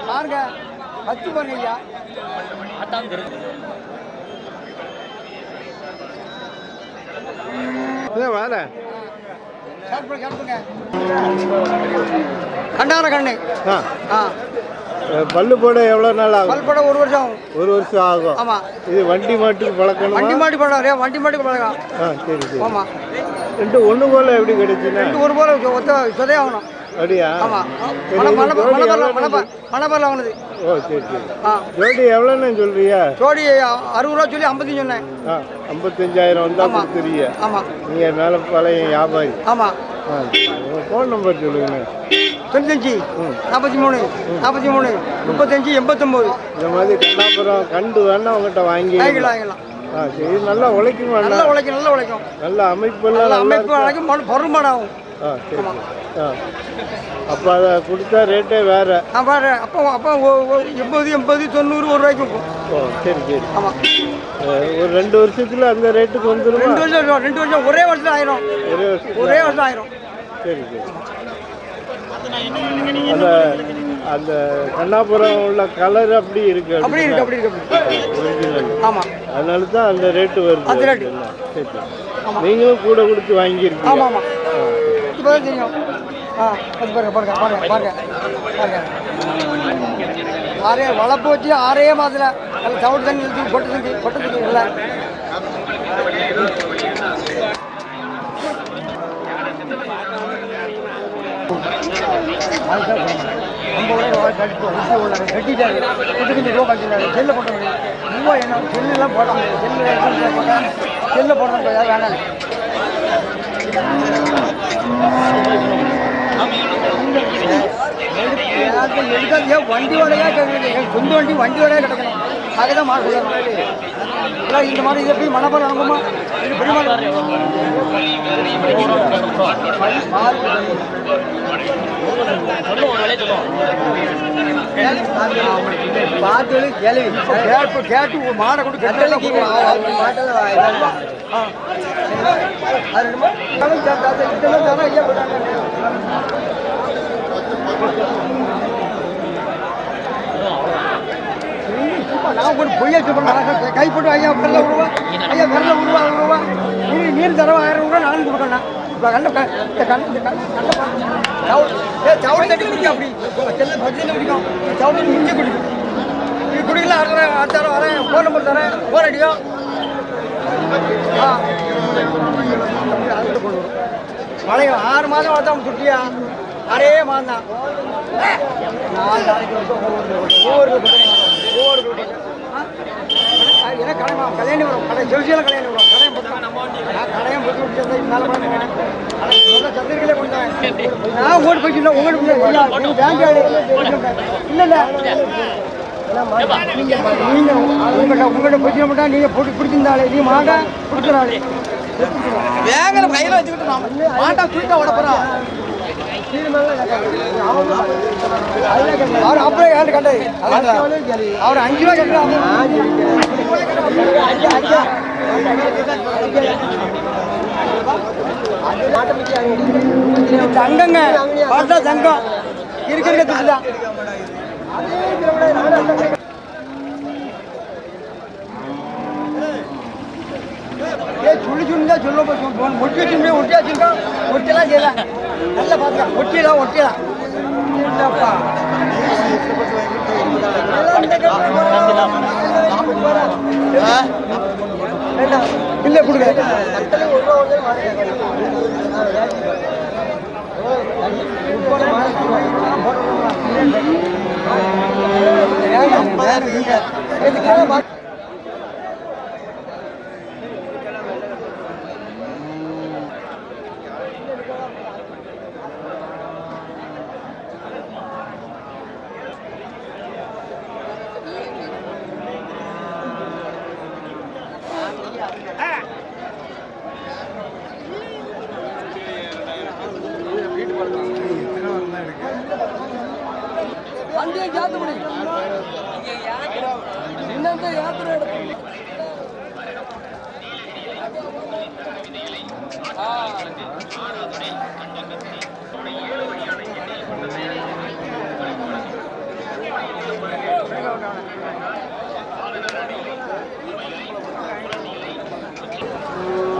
பாருங்க 10 பாருங்க ஐயா. கண்டார கண்ணு பல்லு போட எவ்வளோ நாள் ஆகும்? பல் போட 1 வருஷம் ஆகும். 1 வருஷம் ஆகும். ஆமாம். இது வண்டி மாட்டுக்கு பழக்கணும். வண்டி மாட்டு பழக்கம். வண்டி மாட்டுக்கு பழக்கம். சரி சரி. ஆமாம். ரெண்டு ஒன்று போல் எப்படி கிடைச்சுன்னா? ரெண்டு ஒரு போல் சொதே ஆகணும். அப்படியா? ஆமாம். மணப்பரில் வாங்கினது. ஓ சரி சரி. ஜோடி எவ்வளோன்னு சொல்றியா? ஜோடி 60 ரூபா சொல்லி 55 சொன்னேன். 55,000 வந்தால் கொடுத்துருவிய. ஆமாம். நீங்கள் மேலே பழைய வியாபாரி. ஆமாம். ஃபோன் நம்பர் சொல்லுங்கண்ணே. 95 43 43 35 89. இந்த மாதிரி கண்ணாபுரம் கண்டு வேணா உங்கள்கிட்ட வாங்கிக்கலாம். சரி. நல்லா உழைக்கும். நல்லா உழைக்கும். நல்ல அமைப்பு உழைக்கும். பொருமாடாகும். சரி. அப்போ அதை கொடுத்தா ரேட்டே வேறு. வேறு. அப்போ 80 90 100 ரூபாய்க்கும். ஓ சரி சரி. ஆமாம். ஒரு 2 வருஷத்தில் அந்த ரேட்டுக்கு வந்துடும். 2 வருஷம் ஒரே வருஷம் ஆயிரும். ஒரே வருஷம் ஆயிரும். சரி சரி. அந்த கண்ணாபுரம் உள்ள கலர் அப்படி இருக்கு. அப்படி இருக்கு. ஒரிஜினல். ஆமாம். அதனால தான் அந்த ரேட்டு வருது. அந்த ரேட்டு. சரி. நீங்களும் கூட கொடுத்து வாங்கியிருக்கீங்க. ஆமாம் ஆமாம். இப்போ தான் தெரியும். பாருங்க. வளர்ப்பு வச்சு 6 மாதத்தில் நல்ல தவிடு தண்ணி எழுதி பொட்டத்துக்கு இல்லை. கட்டிட்டாரு செல்ல போட்டோம். என்ன செல்லாம் போட்டாங்க. செல்ல போடுறாங்க. வேணாம். வண்டி வரையா கேட்குறது. சொந்த வண்டி வரையா கிடைக்கணும். அதுதான் மாடு இல்லை. இந்த மாதிரி இதை போய் மனப்பால் அனுப்புமா? இது பெருமாள் பார்த்து கேட்டு மாடை கொண்டு கட்டளைக்கு நான் ஒரு பொய்யா சொல்றேன். கைப்பட்டு ஐயா விரல விடுவா. ஐயா விரல விடுவா. நீர் தரவா 1000 ரூபா நானும் கொடுக்கணும். இப்போ சவுடு தட்டி குடிக்கும். அப்படி பஜ்ஜியில் குடிக்கும். சவுடு இங்கே குடிக்கும். இது குடிக்கல. அடுத்த வரேன். ஃபோன் நம்பர் தரேன். ஃபோன் அடிக்கும். மழை 6 மாதம் வளர்த்தா சுட்டியா 6 மாதம் தான். 4 நாளைக்கு ஒவ்வொரு ஏன்னா கல்யாணி வரும். கடை ஜெல்சியில் கல்யாணி வரும். கடையை போட்டு நான் கடையை போட்டு விட்டு மேலே பண்ணுவேன். சந்திரிகளே கொடுத்தேன். நான் ஓட்டு போயிட்டு உங்களுக்கு பேங்க் இல்லை நீங்கள் உங்கள்கிட்ட போயிட்டு மட்டும் நீங்கள் போட்டு பிடிச்சிருந்தாலே நீ மாட்டா கொடுத்துறாள். வேங்கிற கையில் வச்சுக்கிட்டு நான் மாட்டா தூக்கிட்டா உடப்புறா. அவர் அப்படியே ஏன் கண்டது அவர் 5 ரூபா கேட்கிறாங்க. தங்கங்க பார்த்தா தங்கம் இருக்கிற சொல்லி சொல்லுங்க சொல்ல ஒட்டி வச்சு ஒட்டி வச்சுருக்கோம். ஒட்டியெல்லாம் செய்யலாம். நல்லா பார்த்துக்கலாம். ஒட்டியலாம் இல்லை கொடுங்க.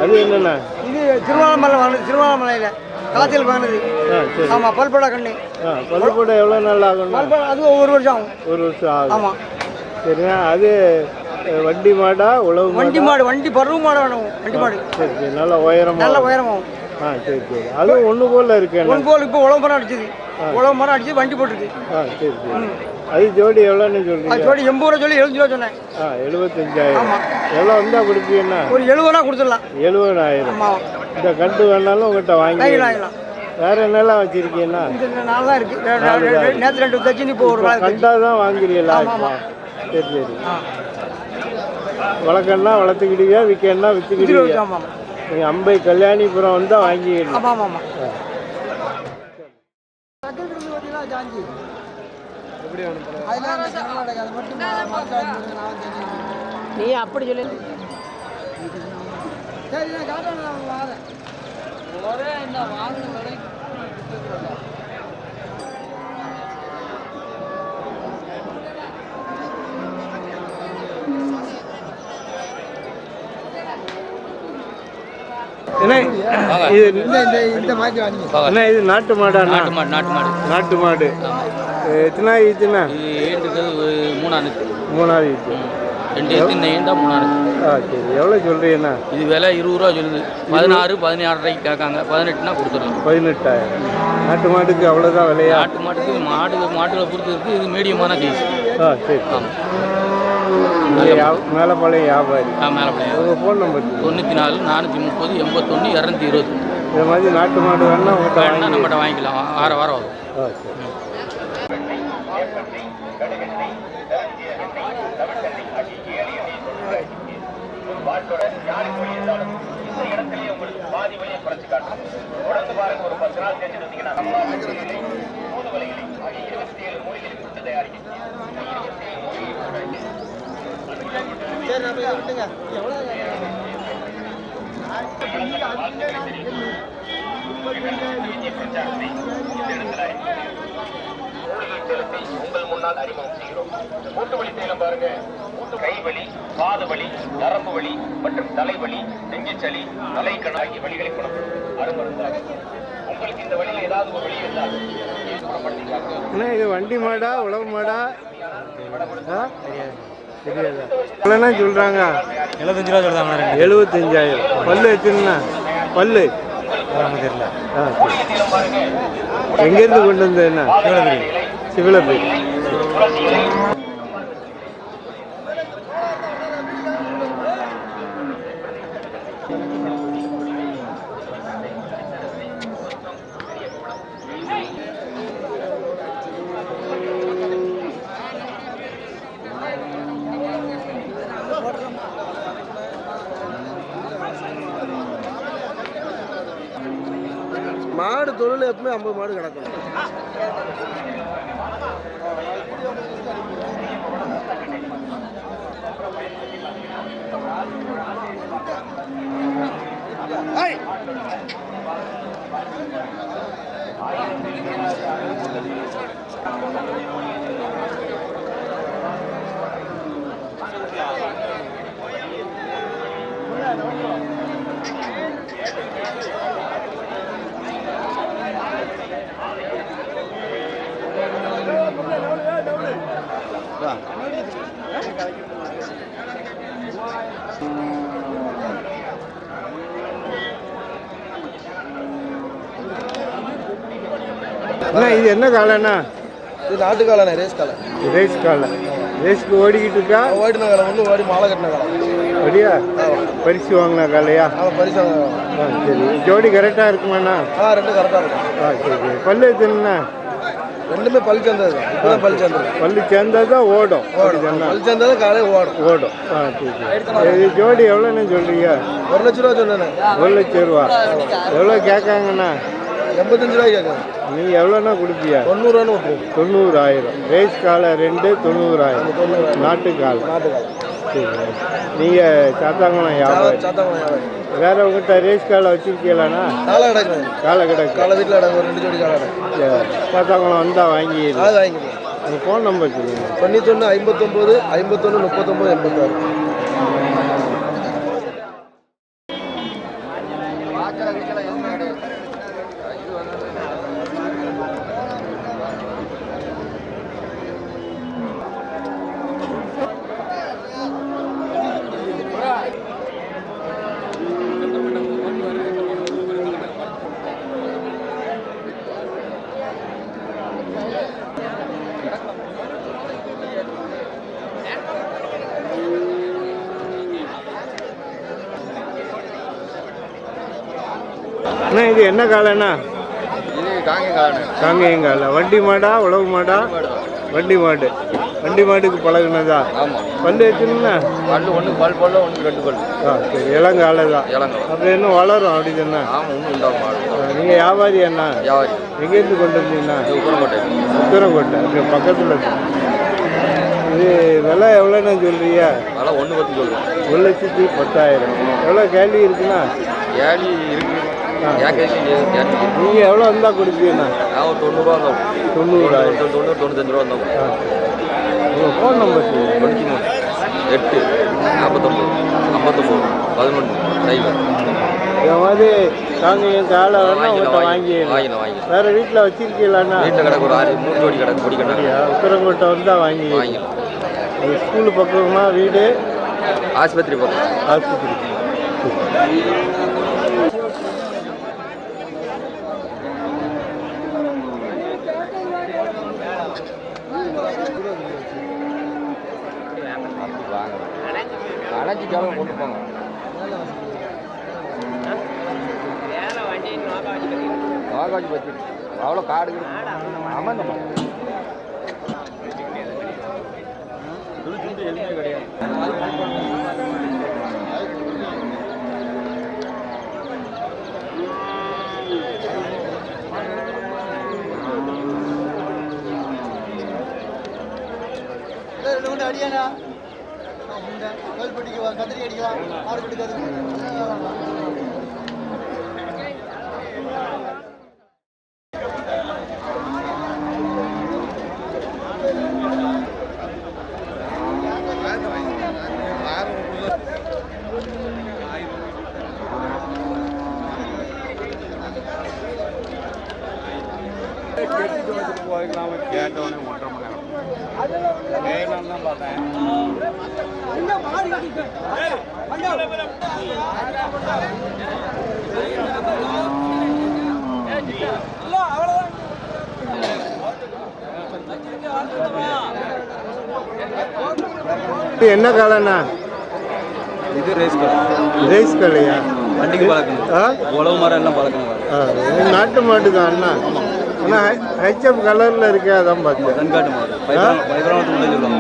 அது என்னண்ணா? இது திருவண்ணாமலை வாங்கினது, திருவண்ணாமலையில் காய்ச்சல் வாங்கினது. ஆமாம், பல்படா கண்ணு. பல்படா எவ்வளோ நாள் ஆகும்? அது ஒரு வருஷம் ஆகும். ஒரு வருஷம் ஆகும். ஆமாம். சரிண்ணா. அது வண்டி மாடா உழவு? வண்டி மாடு, வண்டி பருவ மாடு வேணும். வண்டி மாடு சரி சரி, நல்ல உயரமாக? நல்ல உயரமாகும். சரி சரி. அதுவும் ஒன்று போல் இருக்கு. ஒன்று போல் இப்போ உழவு மரம் அடிச்சது. உழவு மரம் அடிச்சு வண்டி போட்டுருக்கு. சரி சரி. அது ஜோடி எவ்வளோன்னு சொல்றீங்க? ஜோடி 80 ரூபா சொல்லி 75 ரூபா சொன்னேன். 75,000. ஆமாம். எவ்வளோ வந்தால் கொடுப்பீங்கன்னா? ஒரு 70 கொடுத்துடலாம். 70,000. ஆமாம். இந்த கண்டு வேணாலும் உங்கள்கிட்ட வாங்கிக்கலாம். வேற என்னெல்லாம் வச்சிருக்கீங்கன்னா? இந்த நாள் தான் இருக்கு. நேற்று 2 தச்சு இப்போ ஒரு கண்டா தான் வாங்குறீங்களா? சரி சரி. வளர்க்கணும்னா வளர்த்துக்கிடுவியா, விற்கணும்னா விற்றுக்கிடுவியா? ஆமாம். நீங்கள் அம்பை கல்யாணிபுரம் வந்தால் வாங்கிக்கணும். ஆமாம் ஆமாம். நீ அப்படி சொல்லி இது நாட்டு மாடா? நாட்டு மாடு. எத்தனை ஈத்துண்ணா? மூணாவது ஈத்து. சரி. எவ்வளோ சொல்கிறீங்கண்ணா? இது விலை 20 ரூபா சொல்லுது. 16, 16.5 கேட்காங்க. 18னா கொடுத்துடலாம். 18,000. நாட்டு மாட்டுக்கு அவ்வளோதான் விலையா? நாட்டு மாட்டுக்கு மாட்டுகளை பொறுத்து இருக்குது. இது மீடியமான சைஸ். சரி. ஆமாம். மேலப்பாளையம் வியாபாரி. மேலப்பாளையம். உங்கள் ஃபோன் நம்பர்? 94 430 81 220. இது மாதிரி நாட்டு மாடு வேணா உங்கள்கிட்ட நம்மகிட்ட வாங்கிக்கலாம். வாரம் வரும். சரி. உங்கள் முன்னால் அறிமுகம் செய்கிறோம். மூட்டு வலி தைலம் பாருங்க. கை வலி, பாத வலி, நரம்பு வலி மற்றும் தலைவலி, நெஞ்சுச்சளி, தலைக்கண ஆகிய வலிகளை குணப்படும் அருமருந்தாகும். உங்களுக்கு இந்த வழியில் ஏதாவது ஒரு வழி இருந்தால் குணப்படுத்திக்கலாம். இது வண்டி மாடா உழவு மாடா? தெரியாதா? எவ்வளோண்ணா சொல்கிறாங்க? 75 ரூபா சொல்கிறாங்க. 75,000. பல்லு எத்தனைண்ணா? பல்லு தெரியல. எங்கேருந்து கொண்டு வந்ததுண்ணா? சிவலப்பேரி. மாடு தொழில் எப்பவுமே 50 மாடு கிடக்கும். இது என்ன காலண்ணா? இது நாட்டு காலண்ணா, ரேஸ் காலை. ரேஸ் காலை. ரேஸ்க்கு ஓடிக்கிட்டு இருக்கா? ஓடின காலை ஒன்று ஓடி மாலை கட்டின காலை. அப்படியா? பரிசு வாங்கின காலையா? பரிசு. சரி. ஜோடி கரெக்டாக இருக்குமாண்ணா? ரெண்டும் கரெக்டாக இருக்கும். சரி. பல்லு எத்தனைண்ணா? ரெண்டுமே பல் சேர்ந்தது தான். இப்போதான் பல் சேர்ந்தது. பல்லு சேர்ந்தது தான் ஓடும். பல் சேர்ந்தது காலையில் ஓடும். சரி. இது ஜோடி எவ்வளோன்னு சொல்கிறீங்க? 1 லட்ச ரூபா சொன்னேன். 1 லட்ச ரூபா. எவ்வளோ கேட்காங்கண்ணா? 85 ரூபாய்க்கு கேட்குறேன். நீ எவ்வளோண்ணா கொடுப்பியா? 90 ரூபான்னு 90,000. ரேஸ் காலை 2 90,000. நாட்டுக்கால். சரி. நீங்கள் சாத்தாங்குளம் வியாபாரி. வேற உங்கள்கிட்ட ரேஸ் காலை வச்சிருக்கீங்களாண்ணா? காலை கிடக்கு. காலை கிடக்கு. காலை வீட்டில் கிடக்கு. ஒரு 2 ஜோடி காலை கிடக்கு. சாத்தாங்குளம் வந்தால் வாங்கிடுது. வாங்கிக்கலாம். உங்கள் ஃபோன் நம்பர் சொல்லுங்க. 91 59 51 39 86. அண்ணா இது என்ன காலைண்ணா? இது காங்கேயம் காங்கேயங்கால. வண்டி மாடா உழவு மாடா? வண்டி மாடு. வண்டி மாடுக்கு பழகுனதா? ஆமாம். பல்லு எத்தனைண்ணா? பல்லு ஒன்று பல்ல ஒன்று 2 பல். சரி. இளங்காலை தான். இளங்காலை. அப்புறம் இன்னும் வளரும் அப்படி தானே? ஆமாம், ஒன்றும் உண்டாகும் மாடு. நீங்கள் வியாபாரி அண்ணா? வியாபாரி. எங்கேருந்து கொண்டு வந்தீங்கண்ணா? உக்கரங்கோட்டை. உத்தரங்கோட்டை. அங்கே பக்கத்தில் இருக்கு. இது விலை எவ்வளோண்ணா சொல்கிறீங்க? விலை 1,10 சொல்லுவோம். 1,10,000. எவ்வளோ கேள்வி இருக்குண்ணா? ஏழி இருக்கு. நீங்கள் எவ்வளோ இருந்தால் கொடுப்பீங்கண்ணா? நான் ஒரு 90 ரூபா தான். 90,000. 90 95 ரூபா தான். உங்கள் ஃபோன் நம்பர் சொல்லுங்கள். 93 8 49 59 11 0. இந்த மாதிரி காங்கேயம் காலை வேணா உங்கள்கிட்ட வாங்கிடலாம். வேறு வீட்டில் வச்சிருக்கீங்களாண்ணா? வீட்டில் கிடக்கு ஒரு 3 ஜோடி கிடக்கு. பிடிக்கணும். உத்தரங்கோட்டை வந்தால் வாங்கிடலாம். அது ஸ்கூலு பக்கமா வீடு? ஆஸ்பத்திரி பக்கம். ஆஸ்பத்திரி. அடைச்சி ஜாபம் கொண்டு போங்க. வாகாஜி பற்றி அவ்வளோ காடு ஆமாம். துண்டு எதுவுமே கிடையாது. அடியானா கோல் பிடிக்குவா, கத்திரி அடிக்கலாம், ஆடு பிடிக்காது. கேட்டவனே 1.5 மணி நேரம் வேணும்னு தான் பார்த்தேன். என்ன காலண்ணா? இது ரேஸ் கடை. ரேஸ் கடையா? வண்டிக்கு பழக்கணும். உழவு மரம் எல்லாம் பழக்கணும். நாட்டு மாட்டு தான் அண்ணா. ஆனால் ஹெச்எப் கலரில் இருக்கே, அதான் பார்த்தேன். தன்காட்டு மாடு. பைப்ராங்குளத்து கூட்டம் சொல்லுவாங்க.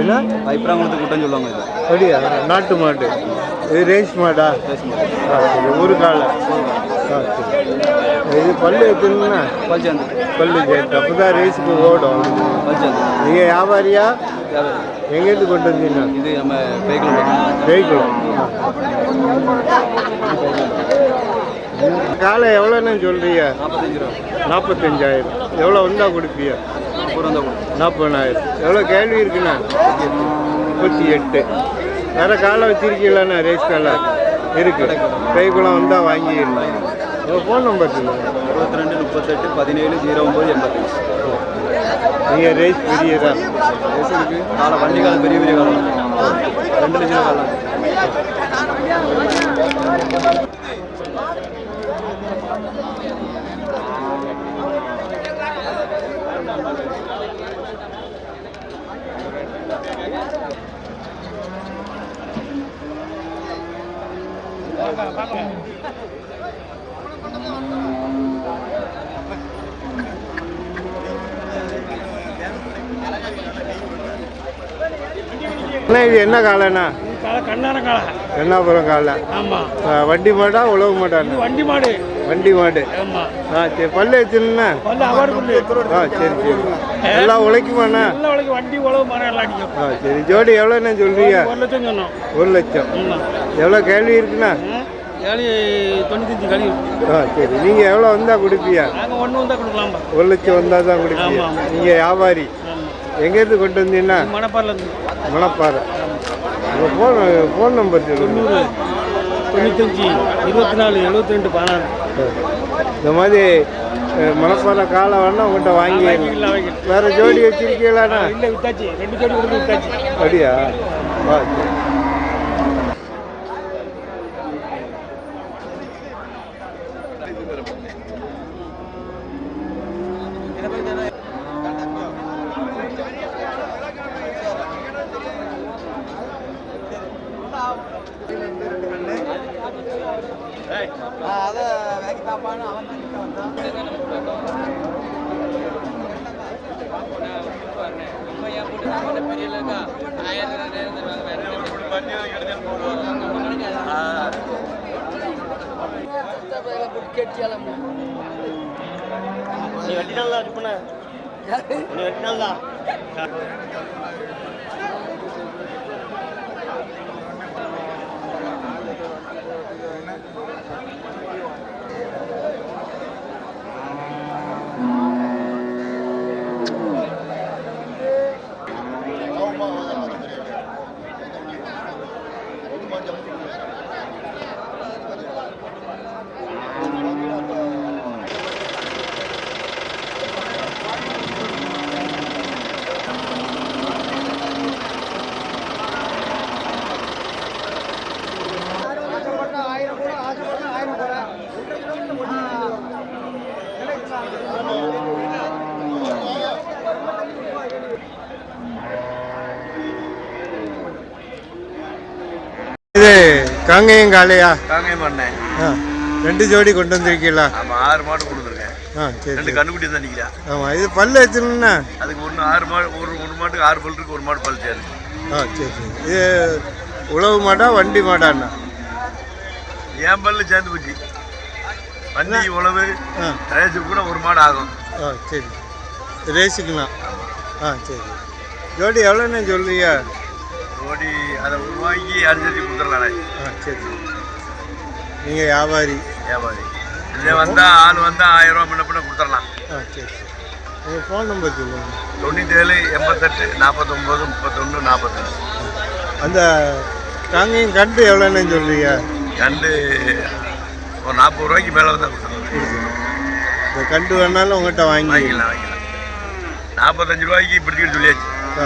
என்ன? பைப்ராங்குளத்து கூட்டம் சொல்லுவாங்க. இது அப்படியா? நாட்டு மாடு. இது ரேஸ் மாடா? ரேஸ் மாடு. ஒரு காலை. இது பல்லு எத்தனைண்ணா? பல்சாந்து. பல்லு சேர்த்து அப்போ தான் ரேஸுக்கு ஓடும். பல்சாந்து. நீங்கள் வியாபாரியா? எங்கேருந்து கொண்டு வந்தீங்கன்னா? இது நம்ம பேய்க்குளம். பேய்க்குளம். காலை எவ்வளோன்னு சொல்கிறீங்க? 45 ரூபா. 45,000. எவ்வளோ வந்தால் கொடுப்பீங்க? 40,000. எவ்வளோ கேள்வி இருக்குண்ணா? 38. வேறு காலை வச்சுருக்கீங்களாண்ணா? ரேஸ் காலை இருக்குது. பேய்க்குளம் வந்தால் வாங்கிடலாம். உங்கள் ஃபோன் நம்பர் சொல்லுங்கள். 22 38 17 09 85. நீங்கள் ரேஸ் பெரியதா? ரேஸ் இருக்குது. காலை வண்டி காலம் பெரிய பெரிய காலம் 2 லட்சம் காலம். இது என்ன காலைண்ணா? கண்ணான காலை. கண்ணாபுரம் காலை. ஆமாம். வண்டி மாடா உழவு மாடா? வண்டி மாடு. வண்டி மாடு ஆ சரி. பல்லு வச்சுருந்தா ஆ சரி சரி. எல்லாம் உழைக்குமாண்ணா? வண்டி உழவு மரம் எல்லாம் அடிக்கும். ஆ சரி. ஜோடி எவ்வளோண்ணா சொல்றீங்க? 1 லட்சம் சொன்னோம். 1 லட்சம். எவ்வளோ கேள்வி இருக்குண்ணா? 95 கழி. ஆ சரி. நீங்கள் எவ்வளோ வந்தால் கொடுப்பீங்க? நாங்கள் 1 வந்தால் கொடுக்கலாம். 1 லட்சம் வந்தால் தான் கொடுப்பீங்க. நீங்கள் வியாபாரி எங்கேருந்து கொண்டு வந்தீங்கன்னா? மணப்பாறையிலேருந்து. மணப்பாறை. உங்கள் ஃபோன் நம்பர் சொல்லுங்கள். 95 24 72 16. இந்த மாதிரி மணப்பாறை காலை வேணா உங்கள்கிட்ட வாங்கி வேற ஜோடி வச்சிருக்கீங்களாண்ணா? இல்லை, வித்தாச்சு. 2 ஜோடி கொடுத்து வித்தாச்சு. அப்படியா? ஆ சரி. நீ வெட்டினால தான் இருப்பேன். நீ வெட்டினால தான். இது காங்கேயம் காளையா? காங்கேயம் பண்ணேன். ஆ 2 ஜோடி கொண்டு வந்திருக்கீங்களா? ஆமாம், 6 மாடு கொடுத்துருக்கேன். ஆ சரி. 2 கண்ணுக்குட்டி தான் நிற்கிறா. ஆமாம். இது பல்லு வச்சுருந்தா? அதுக்கு 6 மாடு, ஒரு மாட்டுக்கு 6 பல் இருக்கு, ஒரு மாடு பல் சேரு. ஆ சரி சரி. இது உழவு மாடா வண்டி மாடாண்ணா? என் பல்லு சேர்ந்து போச்சு. வண்டி உழவு ரேஸுக்கு கூட ஒரு மாடு ஆகும். ஆ சரி. ரேஸுக்குண்ணா? ஆ சரி. ஜோடி எவ்வளோண்ணே சொல்றீங்க? ஜோடி அதை உருவாக்கி அனுசரித்து கொடுத்துடலாம். ஆ சரி. நீங்கள் வியாபாரி? வியாபாரி. இல்லை வந்தால் ஆள் வந்தால் 1000 ரூபா முன்ன பின்ன கொடுத்துடலாம். ஆ சரி சரி. உங்கள் ஃபோன் நம்பர் சொல்லுங்கள். 97 88 49 31 45. அந்த காங்கேயம் கண்டு எவ்வளோண்ணே சொல்றீங்க? கண்டு ஒரு 40 ரூபாய்க்கு மேலே வந்தால் கொடுத்துடலாம். இந்த கண்டு வேணாலும் உங்கள்கிட்ட வாங்கிக்கலாம். 45 ரூபாய்க்கு பிடிச்சிக்கிட்டு சொல்லியாச்சு. ஆ